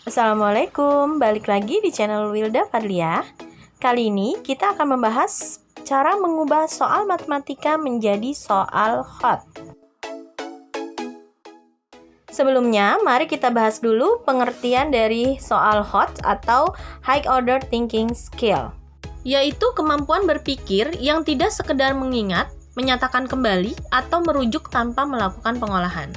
Assalamualaikum, balik lagi di channel Wilda Fadlia. Kali ini kita akan membahas cara mengubah soal matematika menjadi soal hot. Sebelumnya, mari kita bahas dulu pengertian dari soal hot atau high order thinking skill, yaitu kemampuan berpikir yang tidak sekedar mengingat, menyatakan kembali, atau merujuk tanpa melakukan pengolahan.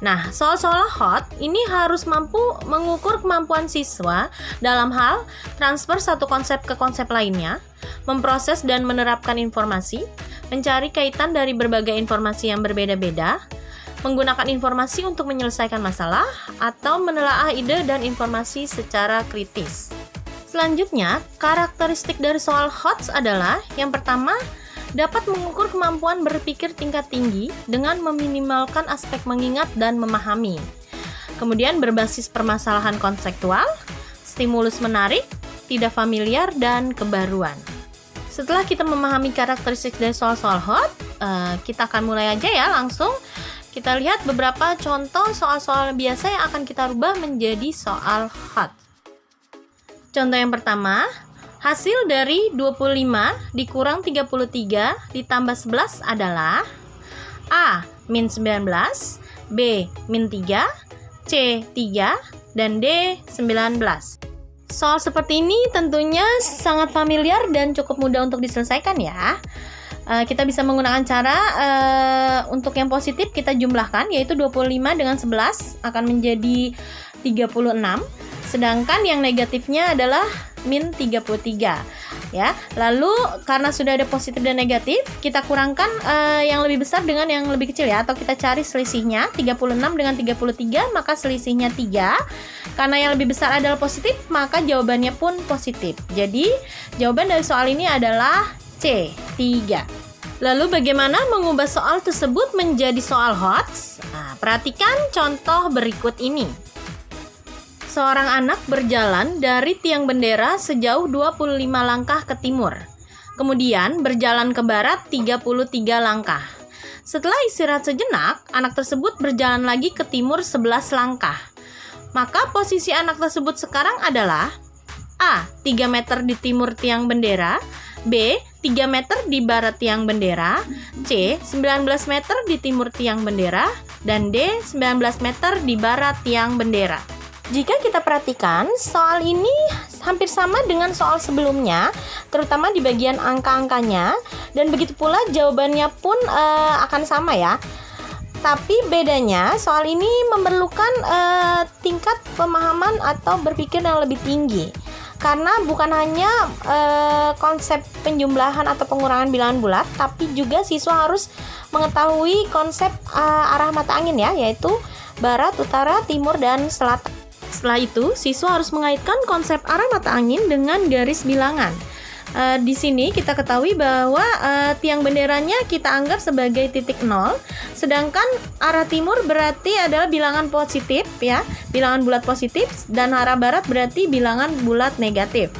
Nah, soal-soal hot ini harus mampu mengukur kemampuan siswa dalam hal transfer satu konsep ke konsep lainnya, memproses dan menerapkan informasi, mencari kaitan dari berbagai informasi yang berbeda-beda, menggunakan informasi untuk menyelesaikan masalah, atau menelaah ide dan informasi secara kritis. Selanjutnya, karakteristik dari soal hot adalah yang pertama, dapat mengukur kemampuan berpikir tingkat tinggi dengan meminimalkan aspek mengingat dan memahami. Kemudian berbasis permasalahan konseptual, stimulus menarik, tidak familiar, dan kebaruan. Setelah kita memahami karakteristik dari soal-soal hot, kita akan mulai aja ya langsung. Kita lihat beberapa contoh soal-soal biasa yang akan kita rubah menjadi soal hot. Contoh yang pertama, hasil dari 25 dikurang 33 ditambah 11 adalah A. Min 19, B. Min 3, C. 3, dan D. 19. Soal seperti ini tentunya sangat familiar dan cukup mudah untuk diselesaikan ya. Kita bisa menggunakan cara untuk yang positif kita jumlahkan, yaitu 25 dengan 11 akan menjadi 36. Sedangkan yang negatifnya adalah min 33 ya. Lalu karena sudah ada positif dan negatif, kita kurangkan yang lebih besar dengan yang lebih kecil ya, atau kita cari selisihnya. 36 dengan 33 maka selisihnya 3. Karena yang lebih besar adalah positif, maka jawabannya pun positif. Jadi jawaban dari soal ini adalah C, 3. Lalu bagaimana mengubah soal tersebut menjadi soal hot? Nah, perhatikan contoh berikut ini. Seorang anak berjalan dari tiang bendera sejauh 25 langkah ke timur. Kemudian berjalan ke barat 33 langkah. Setelah istirahat sejenak, anak tersebut berjalan lagi ke timur 11 langkah. Maka posisi anak tersebut sekarang adalah A. 3 meter di timur tiang bendera, B. 3 meter di barat tiang bendera, C. 19 meter di timur tiang bendera, dan D. 19 meter di barat tiang bendera. Jika kita perhatikan, soal ini hampir sama dengan soal sebelumnya, terutama di bagian angka-angkanya, dan begitu pula jawabannya pun akan sama ya. Tapi bedanya, soal ini memerlukan tingkat pemahaman atau berpikir yang lebih tinggi. Karena bukan hanya konsep penjumlahan atau pengurangan bilangan bulat, tapi juga siswa harus mengetahui konsep arah mata angin ya, yaitu barat, utara, timur, dan selatan. Setelah itu, siswa harus mengaitkan konsep arah mata angin dengan garis bilangan. Di sini kita ketahui bahwa tiang benderanya kita anggap sebagai titik 0, sedangkan arah timur berarti adalah bilangan positif ya, bilangan bulat positif, dan arah barat berarti bilangan bulat negatif.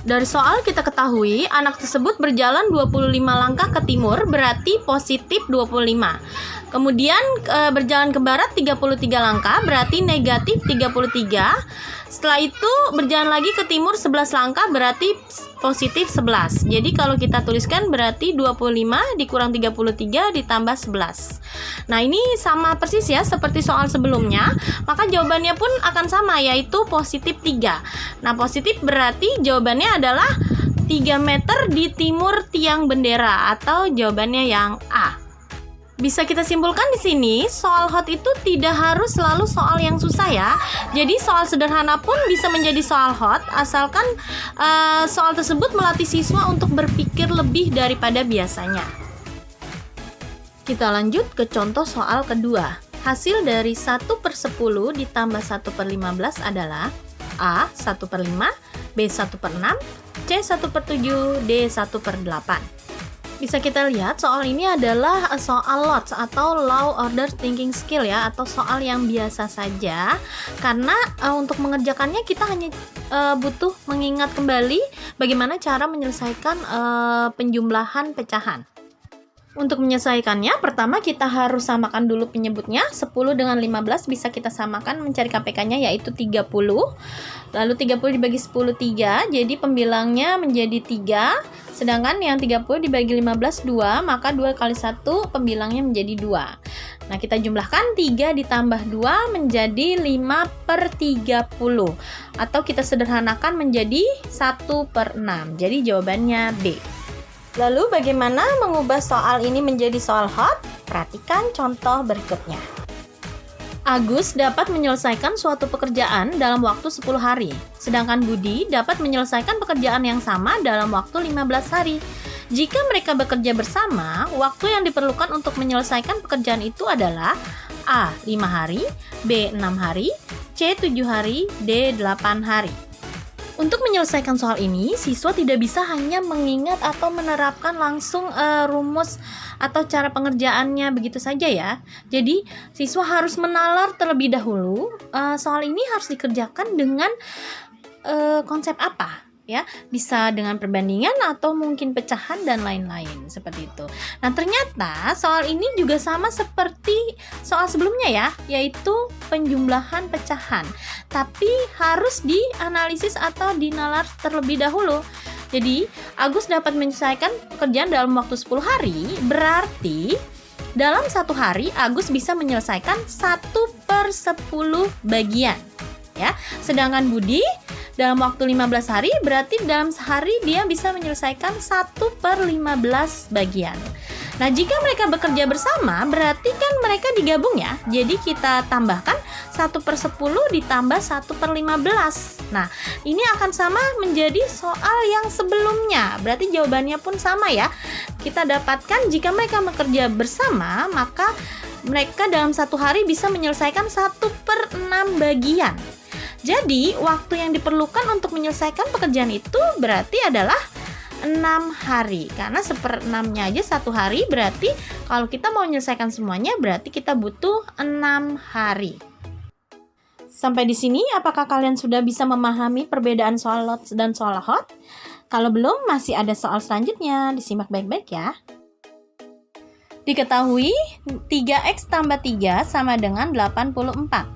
Dari soal kita ketahui anak tersebut berjalan 25 langkah ke timur berarti positif 25. Kemudian berjalan ke barat 33 langkah berarti negatif 33. Setelah itu berjalan lagi ke timur 11 langkah berarti positif 11. Jadi kalau kita tuliskan berarti 25 dikurang 33 ditambah 11. Nah ini sama persis ya seperti soal sebelumnya. Maka jawabannya pun akan sama, yaitu positif 3. Nah positif berarti jawabannya adalah 3 meter di timur tiang bendera, atau jawabannya yang A. Bisa kita simpulkan di sini, soal hot itu tidak harus selalu soal yang susah ya. Jadi soal sederhana pun bisa menjadi soal hot, asalkan soal tersebut melatih siswa untuk berpikir lebih daripada biasanya. Kita lanjut ke contoh soal kedua. Hasil dari 1/10 ditambah 1/15 adalah A. 1/5, B. 1/6, C. 1/7, D. 1/8. Bisa kita lihat soal ini adalah soal LOTS atau low order thinking skill ya, atau soal yang biasa saja, karena untuk mengerjakannya kita hanya butuh mengingat kembali bagaimana cara menyelesaikan penjumlahan pecahan. Untuk menyelesaikannya, pertama kita harus samakan dulu penyebutnya. 10 dengan 15 bisa kita samakan mencari KPK-nya, yaitu 30. Lalu 30 dibagi 10, 3. Jadi pembilangnya menjadi 3. Sedangkan yang 30 dibagi 15, 2. Maka 2 kali 1 pembilangnya menjadi 2. Nah, kita jumlahkan 3 ditambah 2 menjadi 5/30. Atau kita sederhanakan menjadi 1/6. Jadi jawabannya B. Lalu bagaimana mengubah soal ini menjadi soal hot? Perhatikan contoh berikutnya. Agus dapat menyelesaikan suatu pekerjaan dalam waktu 10 hari, sedangkan Budi dapat menyelesaikan pekerjaan yang sama dalam waktu 15 hari. Jika mereka bekerja bersama, waktu yang diperlukan untuk menyelesaikan pekerjaan itu adalah A. 5 hari, B. 6 hari, C. 7 hari, D. 8 hari. Untuk menyelesaikan soal ini, siswa tidak bisa hanya mengingat atau menerapkan langsung rumus atau cara pengerjaannya begitu saja ya. Jadi, siswa harus menalar terlebih dahulu soal ini harus dikerjakan dengan konsep apa? Ya, bisa dengan perbandingan atau mungkin pecahan dan lain-lain seperti itu. Nah, ternyata soal ini juga sama seperti soal sebelumnya ya, yaitu penjumlahan pecahan. Tapi harus dianalisis atau dinalar terlebih dahulu. Jadi, Agus dapat menyelesaikan pekerjaan dalam waktu 10 hari, berarti dalam satu hari Agus bisa menyelesaikan 1/10 bagian. Ya, sedangkan Budi dalam waktu 15 hari, berarti dalam sehari dia bisa menyelesaikan 1/15 bagian. Nah, jika mereka bekerja bersama, berarti kan mereka digabung ya. Jadi kita tambahkan 1/10 ditambah 1/15. Nah, ini akan sama menjadi soal yang sebelumnya. Berarti jawabannya pun sama ya. Kita dapatkan jika mereka bekerja bersama, maka mereka dalam satu hari bisa menyelesaikan 1/6 bagian. Jadi, waktu yang diperlukan untuk menyelesaikan pekerjaan itu berarti adalah 6 hari. Karena 1/6-nya aja satu hari, berarti kalau kita mau menyelesaikan semuanya, berarti kita butuh 6 hari. Sampai di sini, apakah kalian sudah bisa memahami perbedaan soal lot dan soal hot? Kalau belum, masih ada soal selanjutnya. Disimak baik-baik ya. Diketahui, 3x tambah 3 sama dengan 84.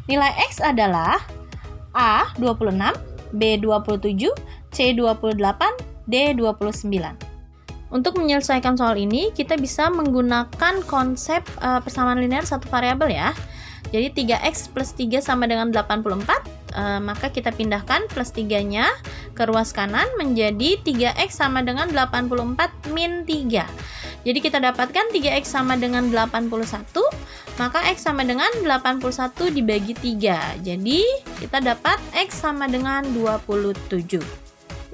Nilai x adalah A. 26, B. 27, C. 28, D. 29. Untuk menyelesaikan soal ini, kita bisa menggunakan konsep persamaan linear satu variabel ya. Jadi 3x plus 3 sama dengan 84, maka kita pindahkan plus 3-nya ke ruas kanan menjadi 3x sama dengan 84 min 3. Jadi kita dapatkan 3x sama dengan 81, maka x sama dengan 81 dibagi 3. Jadi kita dapat x sama dengan 27.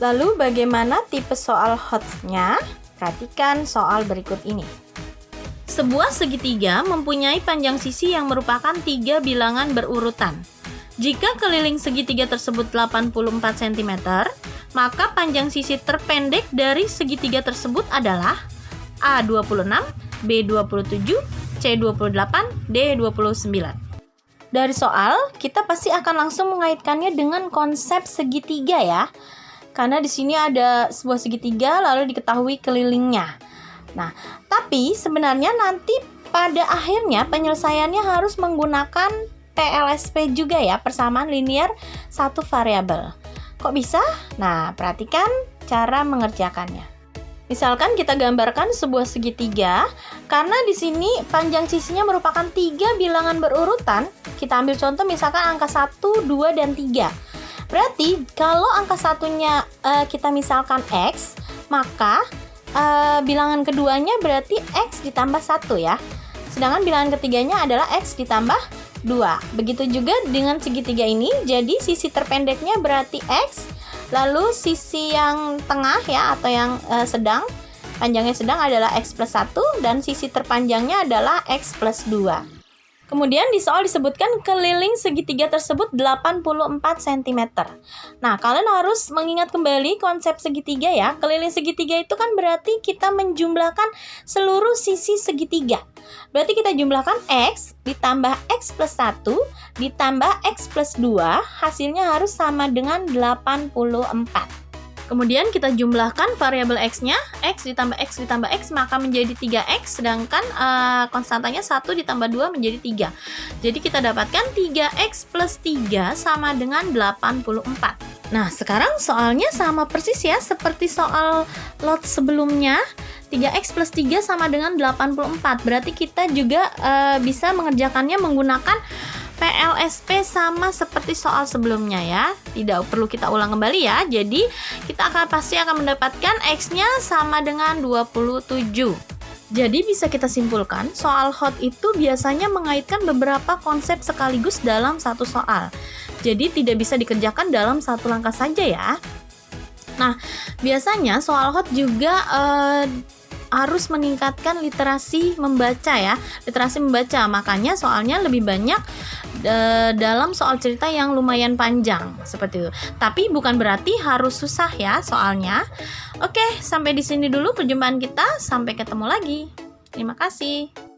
Lalu bagaimana tipe soal hotnya? Perhatikan soal berikut ini. Sebuah segitiga mempunyai panjang sisi yang merupakan 3 bilangan berurutan. Jika keliling segitiga tersebut 84 cm, maka panjang sisi terpendek dari segitiga tersebut adalah A. 26, B. 27, C. 28, D. 29. Dari soal, kita pasti akan langsung mengaitkannya dengan konsep segitiga ya. Karena di sini ada sebuah segitiga lalu diketahui kelilingnya. Nah, tapi sebenarnya nanti pada akhirnya penyelesaiannya harus menggunakan PLSP juga ya, persamaan linear satu variabel. Kok bisa? Nah, perhatikan cara mengerjakannya. Misalkan kita gambarkan sebuah segitiga, karena di sini panjang sisinya merupakan 3 bilangan berurutan, kita ambil contoh misalkan angka 1, 2, dan 3. Berarti kalau angka satunya kita misalkan X, maka bilangan keduanya berarti X ditambah 1 ya. Sedangkan bilangan ketiganya adalah X ditambah 2. Begitu juga dengan segitiga ini, jadi sisi terpendeknya berarti X, lalu sisi yang tengah ya atau yang sedang, panjangnya sedang adalah X plus 1, dan sisi terpanjangnya adalah X plus 2. Kemudian di soal disebutkan keliling segitiga tersebut 84 cm. Nah, kalian harus mengingat kembali konsep segitiga ya. Keliling segitiga itu kan berarti kita menjumlahkan seluruh sisi segitiga. Berarti kita jumlahkan X ditambah X plus 1 ditambah X plus 2, hasilnya harus sama dengan 84. Kemudian kita jumlahkan variabel x-nya, x ditambah x ditambah x maka menjadi 3x, sedangkan konstantanya 1 ditambah 2 menjadi 3. Jadi kita dapatkan 3x plus 3 sama dengan 84. Nah, sekarang soalnya sama persis ya, seperti soal lot sebelumnya. 3x plus 3 sama dengan 84. Berarti kita juga bisa mengerjakannya menggunakan PLSP sama seperti soal sebelumnya ya. Tidak perlu kita ulang kembali ya. Jadi kita pasti akan mendapatkan x-nya sama dengan 27. Jadi bisa kita simpulkan, soal hot itu biasanya mengaitkan beberapa konsep sekaligus dalam satu soal. Jadi tidak bisa dikerjakan dalam satu langkah saja ya. Nah, biasanya soal hot juga harus meningkatkan literasi membaca ya. Literasi membaca, makanya soalnya lebih banyak dalam soal cerita yang lumayan panjang seperti itu. Tapi bukan berarti harus susah ya soalnya. Oke, sampai di sini dulu perjumpaan kita. Sampai ketemu lagi. Terima kasih.